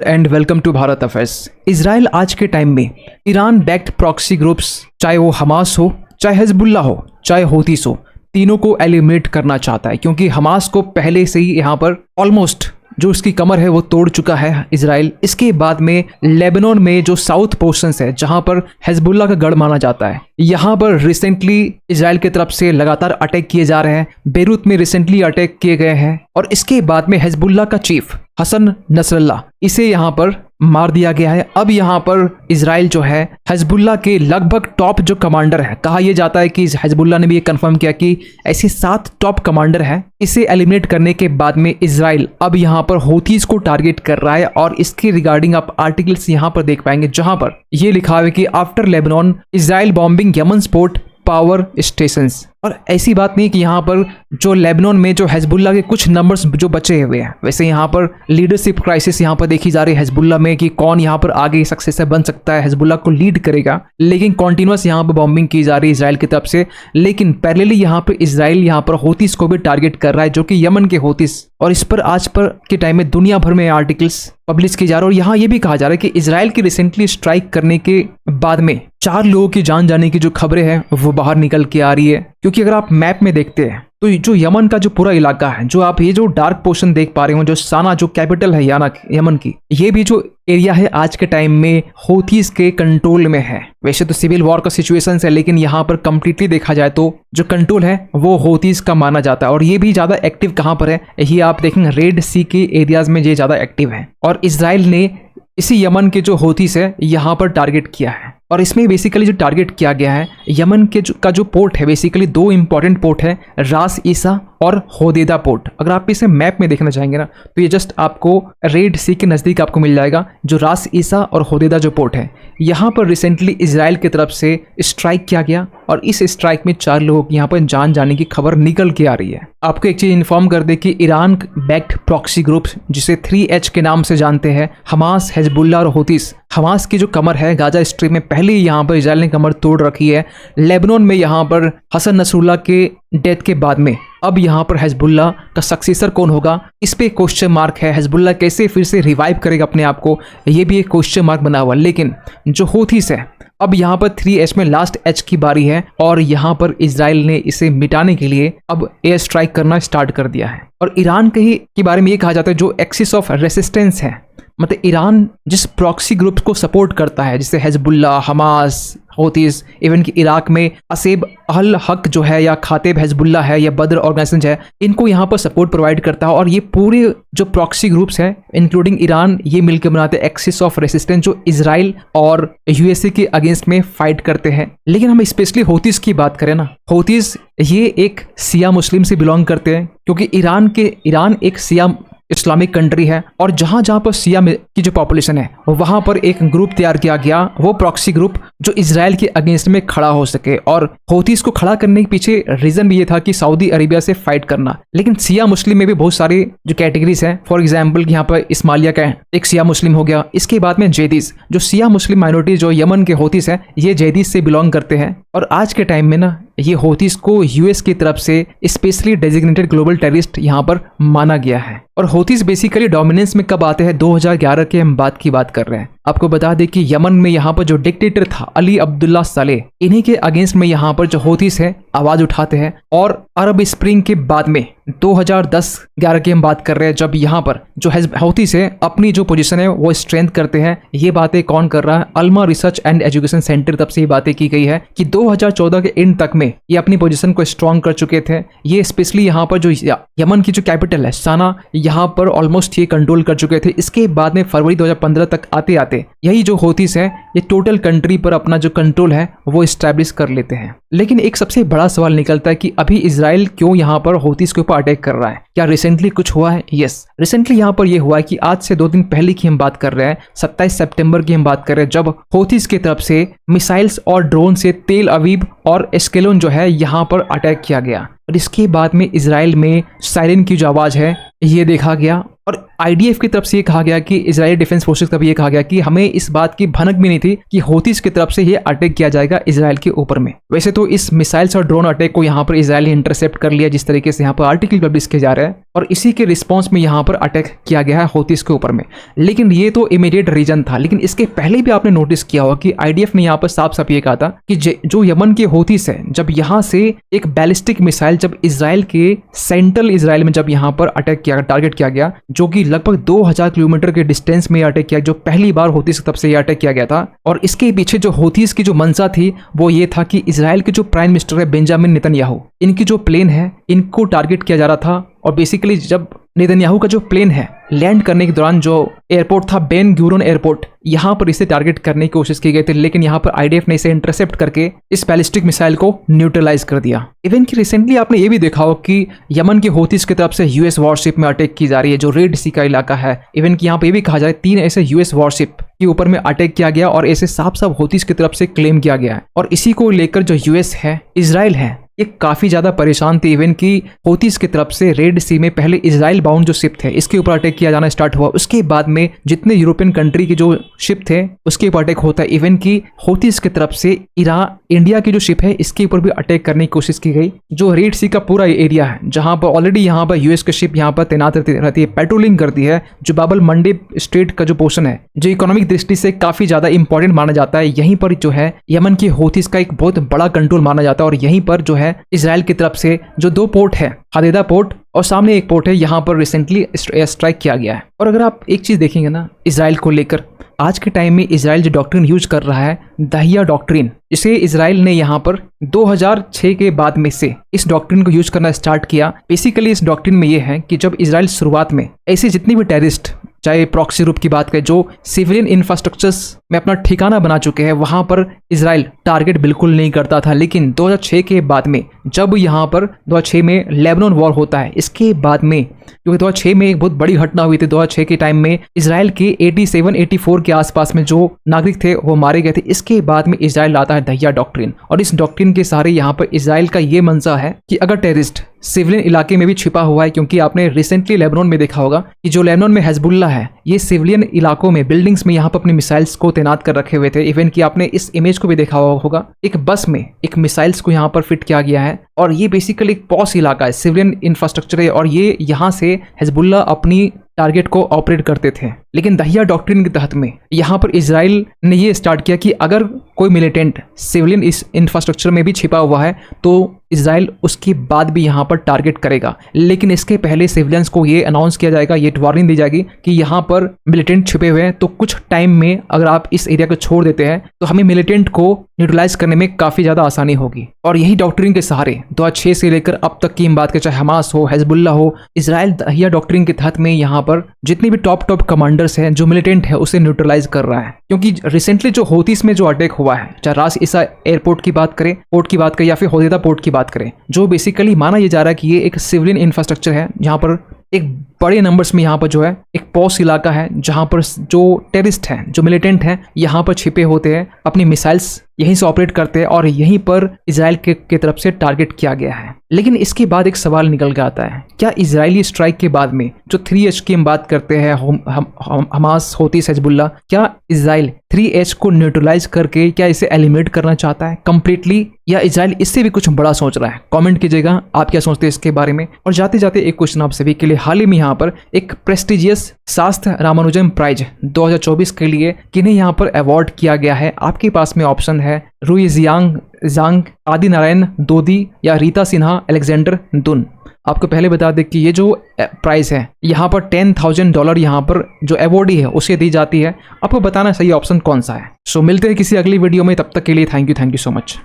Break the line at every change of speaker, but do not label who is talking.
And welcome to Bharat affairs. Israel आज के time में ईरान बैक्ड प्रॉक्सी ग्रुप्स, चाहे वो हमास हो, चाहे हिजबुल्लाह हो, चाहे हूतीस हो, तीनों को एलिमिनेट करना चाहता है, क्योंकि हमास को पहले से ही यहाँ पर ऑलमोस्ट जो उसकी कमर है वो तोड़ चुका है इजराइल। इसके बाद में लेबनान में जो साउथ पोर्शंस है, जहां पर हिजबुल्लाह का गढ़ माना जाता है, यहाँ पर रिसेंटली इजराइल की तरफ से लगातार अटैक किए जा रहे हैं। बेरूत में रिसेंटली अटैक किए गए हैं और इसके बाद में हिजबुल्लाह का चीफ हसन नसरल्लाह, इसे यहाँ पर मार दिया गया है। अब यहाँ पर इजराइल जो है हिजबुल्लाह के लगभग टॉप जो कमांडर है, कहा यह जाता है कि हिजबुल्लाह ने भी ये कंफर्म किया कि ऐसे 7 टॉप कमांडर हैं। इसे एलिमिनेट करने के बाद में इजराइल अब यहाँ पर हूतीस को टारगेट कर रहा है और इसके रिगार्डिंग आप आर्टिकल्स यहाँ पर देख पाएंगे, जहां पर यह लिखा हुआ है कि after Lebanon Israel bombing Yemen port power stations. और ऐसी बात नहीं कि यहाँ पर जो लेबनान में जो हिजबुल्लाह के कुछ नंबर्स जो बचे हुए हैं, वैसे यहाँ पर लीडरशिप क्राइसिस यहाँ पर देखी जा रही है हिजबुल्लाह में कि कौन यहाँ पर आगे सक्सेसर बन सकता है, हिजबुल्लाह को लीड करेगा। लेकिन कॉन्टिन्यूस यहाँ पर बॉम्बिंग की जा रही है इजराइल की तरफ से। लेकिन पैरेलली यहाँ पर इजराइल यहाँ पर हूतीस को भी टारगेट कर रहा है, जो कि यमन के हूतीस। और इस पर आज पर के टाइम में दुनिया भर में आर्टिकल्स पब्लिश किए जा रहे हैं। और यहाँ ये भी कहा जा रहा है कि इजराइल की रिसेंटली स्ट्राइक करने के बाद में 4 लोगों की जान जाने की जो खबरें हैं वो बाहर निकल के आ रही है। क्योंकि अगर आप मैप में देखते हैं तो जो यमन का जो पूरा इलाका है, जो आप ये जो डार्क पोर्शन देख पा रहे हो, जो साना जो कैपिटल है यमन की, ये भी जो एरिया है आज के टाइम में हूतीस के कंट्रोल में है। वैसे तो सिविल वॉर का सिचुएशन है, लेकिन यहाँ पर कंप्लीटली देखा जाए तो जो कंट्रोल है वो हूतीस का माना जाता है। और ये भी ज्यादा एक्टिव कहाँ पर है, ये आप देखेंगे रेड सी के एरियाज में ये ज्यादा एक्टिव है। और इजराइल ने इसी यमन के जो हूतीस है यहाँ पर टारगेट किया है। और इसमें बेसिकली जो टारगेट किया गया है यमन के जो पोर्ट है, बेसिकली 2 इंपॉर्टेंट पोर्ट है, रास ईसा और होदेदा पोर्ट। अगर आप इसे मैप में देखना चाहेंगे ना, तो ये जस्ट आपको रेड सी के नज़दीक आपको मिल जाएगा, जो रास ईसा और होदेदा जो पोर्ट है। यहाँ पर रिसेंटली इजराइल की तरफ से स्ट्राइक किया गया और इस स्ट्राइक में 4 लोगों की यहाँ पर जान जाने की खबर निकल के आ रही है। आपको एक चीज़ इन्फॉर्म कर दे कि ईरान बैक्ड प्रॉक्सी ग्रुप, जिसे 3H के नाम से जानते हैं, हमास, हिजबुल्लाह और हूतीस। हमास की जो कमर है गाजा स्ट्रिप में पहले ही यहाँ पर इजराइल ने कमर तोड़ रखी है। लेबनान में यहाँ पर हसन नसरुल्लाह के डेथ के बाद में अब यहाँ पर हिजबुल्लाह का सक्सेसर कौन होगा, इस पे क्वेश्चन मार्क है। हिजबुल्लाह कैसे फिर से रिवाइव करेगा अपने आप को, ये भी एक क्वेश्चन मार्क बना हुआ। लेकिन जो हूतीस है, अब यहाँ पर 3H में लास्ट H की बारी है और यहाँ पर इजराइल ने इसे मिटाने के लिए अब एयर स्ट्राइक करना स्टार्ट कर दिया है। और ईरान के बारे में ये कहा जाता है जो एक्सिस ऑफ रेसिस्टेंस है, मतलब ईरान जिस प्रॉक्सी ग्रुप्स को सपोर्ट करता है, जैसे हिजबुल्लाह, हमास, हूतीस, इवन कि इराक में असेब अल हक जो है, या खातेब हिजबुल्लाह है, या बद्र ऑर्गेनाइजेशन है, इनको यहाँ पर सपोर्ट प्रोवाइड करता है। और ये पूरे जो प्रॉक्सी ग्रुप्स हैं इंक्लूडिंग ईरान, ये मिलकर बनाते हैं एक्सिस ऑफ रेसिस्टेंस, जो इजराइल और USA के अगेंस्ट में फाइट करते हैं। लेकिन हम स्पेशली हूतीस की बात करें ना, हूतीस ये एक शिया मुस्लिम से बिलोंग करते हैं, क्योंकि ईरान एक शिया इस्लामिक कंट्री है। और जहां जहां पर शिया की जो पॉपुलेशन है, वहां पर एक ग्रुप तैयार किया गया, वो प्रॉक्सी ग्रुप, जो इजराइल के अगेंस्ट में खड़ा हो सके। और हूतीस को खड़ा करने के पीछे रीजन भी ये था कि सऊदी अरेबिया से फाइट करना। लेकिन शिया मुस्लिम में भी बहुत सारे जो कैटेगरीज हैं, फॉर एग्जाम्पल यहाँ पर इस्माइलिया का एक शिया मुस्लिम हो गया। इसके बाद में जैदिस, जो शिया मुस्लिम माइनॉरिटी जो यमन के हूतीस है, ये जैदिस से बिलोंग करते हैं। और आज के टाइम में ना ये हूतीस को US की तरफ से स्पेशली डेजिग्नेटेड ग्लोबल टेररिस्ट यहाँ पर माना गया है। और हूतीस बेसिकली डोमिनेंस में कब आते हैं, 2011 के हम की बात कर रहे हैं। आपको बता दें कि यमन में यहाँ पर जो डिक्टेटर था अली अब्दुल्ला सालेह, इन्हीं के अगेंस्ट में यहाँ पर जो हूतीस है आवाज उठाते हैं। और अरब स्प्रिंग के बाद में 2010-11 की हम बात कर रहे हैं, जब यहाँ पर जो हूतीस है अपनी जो पोजीशन है वो स्ट्रेंथ करते हैं। ये बातें कौन कर रहा है, Alma research and education centre तब से ये बातें की गई है कि 2014 के एंड तक में ये अपनी पोजीशन को स्ट्रॉन्ग कर चुके थे। ये स्पेशली यहाँ पर जो यमन की जो कैपिटल है साना, यहाँ पर ऑलमोस्ट ये कंट्रोल कर चुके थे। इसके बाद में फरवरी 2015 तक आते आते यही जो हूतीस है ये टोटल कंट्री पर अपना जो कंट्रोल है वो स्टैब्लिश कर लेते हैं। लेकिन एक सबसे बड़ा सवाल निकलता है कि अभी इजराइल क्यों यहाँ पर हूतीस के ऊपर अटैक कर रहा है, क्या रिसेंटली कुछ हुआ है? यस, रिसेंटली यहाँ पर यह हुआ है कि आज से 2 दिन पहले की हम बात कर रहे हैं, 27 सितंबर की हम बात कर रहे हैं, जब हूतीस की तरफ से मिसाइल्स और ड्रोन से तेल अवीव और एस्केलोन जो है यहाँ पर अटैक किया गया। और इसके बाद में इजराइल में सायरन की जो आवाज है ये देखा गया और आईडीएफ की तरफ से ये कहा गया कि इजरायली डिफेंस फोर्सेस का भी ये कहा गया कि हमें इस बात की भनक भी नहीं थी कि हौतीस की तरफ से ये अटैक किया जाएगा इसराइल के ऊपर में। वैसे तो इस मिसाइल्स और ड्रोन अटैक को यहाँ पर इसराइल ने इंटरसेप्ट कर लिया, जिस तरीके से यहाँ पर आर्टिकल पब्लिश किया जा रहा है, और इसी के रिस्पॉन्स में यहाँ पर अटैक किया गया है हौतीस के ऊपर में। लेकिन ये तो इमीडिएट रीजन था, लेकिन इसके पहले भी आपने नोटिस किया होगा कि आईडीएफ ने यहाँ पर साफ साफ ये कहा था कि जो यमन के हौतीस है, जब यहाँ से एक बैलिस्टिक मिसाइल जब इसराइल के सेंट्रल इसराइल में जब यहाँ पर अटैक किया, टारगेट किया गया, जो कि लगभग 2000 किलोमीटर के डिस्टेंस में अटैक किया, जो पहली बार हौतीस की तरफ से ये अटैक किया गया था। और इसके पीछे जो हौतीस की जो मंशा थी वो ये था कि इसराइल के जो प्राइम मिनिस्टर है बेंजामिन नेतन्याहू, इनकी जो प्लेन है इनको टारगेट किया जा रहा था। और बेसिकली जब नेतन्याहू का जो प्लेन है लैंड करने के दौरान जो एयरपोर्ट था बेन गुरियन एयरपोर्ट, यहाँ पर इसे टारगेट करने की कोशिश की गई थी, लेकिन यहाँ पर आईडीएफ ने इसे इंटरसेप्ट करके इस बैलिस्टिक मिसाइल को न्यूट्रलाइज कर दिया। इवन कि रिसेंटली आपने ये भी देखा हो कि यमन के हौतीस की तरफ से यूएस वॉरशिप में अटैक की जा रही है, जो रेड सी का इलाका है। इवन कि यहाँ पे ये भी कहा जाए 3 ऐसे यूएस वॉरशिप के ऊपर में अटैक किया गया और ऐसे साफ साफ हौतीस की तरफ से क्लेम किया गया है। और इसी को लेकर जो यूएस है, इसराइल है, ये काफी ज्यादा परेशान थे। इवन की हौतीस की तरफ से रेड सी में पहले इसराइल बाउंड जो शिप थे इसके ऊपर अटैक किया जाना स्टार्ट हुआ, उसके बाद में जितने यूरोपियन कंट्री के जो शिप थे उसके ऊपर अटैक होता है। इवन की हौतीस की तरफ से इंडिया की जो शिप है इसके ऊपर भी अटैक करने की कोशिश की गई। जो रेड सी का पूरा एरिया है जहां पर ऑलरेडी यहाँ पर यूएस की शिप यहाँ पर तैनात रहती है, पेट्रोलिंग करती है, जो बाबल मंडेब स्ट्रेट का जो पोर्शन है जो इकोनॉमिक दृष्टि से काफी ज्यादा इंपॉर्टेंट माना जाता है, यहीं पर जो है यमन की हौतीस का एक बहुत बड़ा कंट्रोल माना जाता है। और यहीं पर जो है इसराइल की तरफ से जो 2 पोर्ट है, हदेदा पोर्ट और सामने एक पोर्ट है, यहाँ पर रिसेंटली स्ट्राइक किया गया है। और अगर आप एक चीज देखेंगे ना इसराइल को लेकर, आज के टाइम में इसराइल जो डॉक्ट्रिन यूज कर रहा है दहिया डॉक्ट्रिन, जिसे इसराइल ने यहाँ पर 2006 के बाद में से इस डॉक्ट्रिन को यूज करना स्टार्ट किया। बेसिकली इस डॉक्ट्रिन में ये है कि जब इसराइल शुरुआत में ऐसे जितनी भी टेररिस्ट, चाहे प्रॉक्सी ग्रुप की बात करें, जो सिविलियन इंफ्रास्ट्रक्चर्स में अपना ठिकाना बना चुके हैं, वहां पर इसराइल टारगेट बिल्कुल नहीं करता था। लेकिन 2006 के बाद में जब यहाँ पर 2006 में लेबनान वॉर होता है, इसके बाद में क्योंकि 2006 में एक बहुत बड़ी घटना हुई थी, 2006 के टाइम में इसराइल के 87-84 के आसपास में जो नागरिक थे वो मारे गए थे। इसके बाद में इसराइल लाता है दहिया डॉक्ट्रिन, और इस डॉक्ट्रिन के सहारे यहाँ पर इसराइल का ये मंशा है कि अगर टेररिस्ट सिविलियन इलाके में भी छिपा हुआ है, क्योंकि आपने रिसेंटली लेबनान में देखा होगा कि जो लेबनान में हिजबुल्ला है ये सिविलियन इलाकों में बिल्डिंग्स में यहाँ पर अपनी मिसाइल्स को तैनात कर रखे हुए थे। इवन कि आपने इस इमेज को भी देखा होगा, एक बस में एक मिसाइल्स को यहाँ पर फिट किया गया है, और ये बेसिकली एक पॉस इलाका है, सिविलियन इंफ्रास्ट्रक्चर है, और ये यहाँ से हिजबुल्ला अपनी टारगेट को ऑपरेट करते थे। लेकिन दहिया डॉक्ट्रिन के तहत में यहाँ पर इसराइल ने ये स्टार्ट किया कि अगर कोई मिलिटेंट सिविलियन इस इंफ्रास्ट्रक्चर में भी छिपा हुआ है तो इसराइल उसके बाद भी यहाँ पर टारगेट करेगा। लेकिन इसके पहले सिविलियंस को ये अनाउंस किया जाएगा, ये वार्निंग दी जाएगी कि यहाँ पर मिलिटेंट छिपे हुए हैं, तो कुछ टाइम में अगर आप इस एरिया को छोड़ देते हैं तो हमें मिलिटेंट को न्यूट्रलाइज करने में काफी ज्यादा आसानी होगी। और यही डॉक्ट्रिन के सहारे 2006 से लेकर अब तक की हम बात करें, चाहे हमास हो, हिजबुल्ला हो, इसराइल दहिया डॉक्ट्रिन के तहत में यहाँ पर जितने भी टॉप कमांडर्स हैं, जो मिलिटेंट है, उसे न्यूट्रलाइज कर रहा है। क्योंकि रिसेंटली जो हौतीस में जो अटैक हुआ है, चाहे रास ईसा एयरपोर्ट की बात करें, पोर्ट की बात करें, या फिर होदेदा पोर्ट की बात करें, जो बेसिकली माना यह जा रहा है कि ये एक सिविलियन इंफ्रास्ट्रक्चर है, जहां पर एक बड़े नंबर्स में यहाँ पर जो है एक पॉस इलाका है, जहां पर जो टेररिस्ट हैं, जो मिलिटेंट हैं, यहाँ पर छिपे होते हैं, अपनी मिसाइल्स यहीं से ऑपरेट करते हैं, और यहीं पर इसराइल के तरफ से टारगेट किया गया है। लेकिन इसके बाद एक सवाल निकल के आता है, क्या इजरायली स्ट्राइक के बाद में जो 3H की हम बात करते हैं, हमास, हौतीस, हिजबुल्ला, क्या इजराइल 3H को न्यूट्रलाइज करके क्या इसे एलिमिनेट करना चाहता है कंप्लीटली, या इजराइल इससे भी कुछ बड़ा सोच रहा है? कमेंट कीजिएगा आप क्या सोचते हैं इसके बारे में। और जाते जाते एक क्वेश्चन आप सभी के लिए, हाल ही में यहाँ पर एक प्रेस्टिजियस शास्त्र रामानुजम प्राइज 2024 के लिए किन्हें यहाँ पर अवार्ड किया गया है? आपके पास में ऑप्शन है रुई जियांग, आदि नारायण दोदी, या रीता सिन्हा, अलेक्जेंडर दुन। आपको पहले बता दें कि ये जो प्राइस है यहाँ पर $10,000 यहाँ पर जो अवॉर्डी है उसे दी जाती है। आपको बताना सही ऑप्शन कौन सा है। सो मिलते हैं किसी अगली वीडियो में, तब तक के लिए थैंक यू सो मच।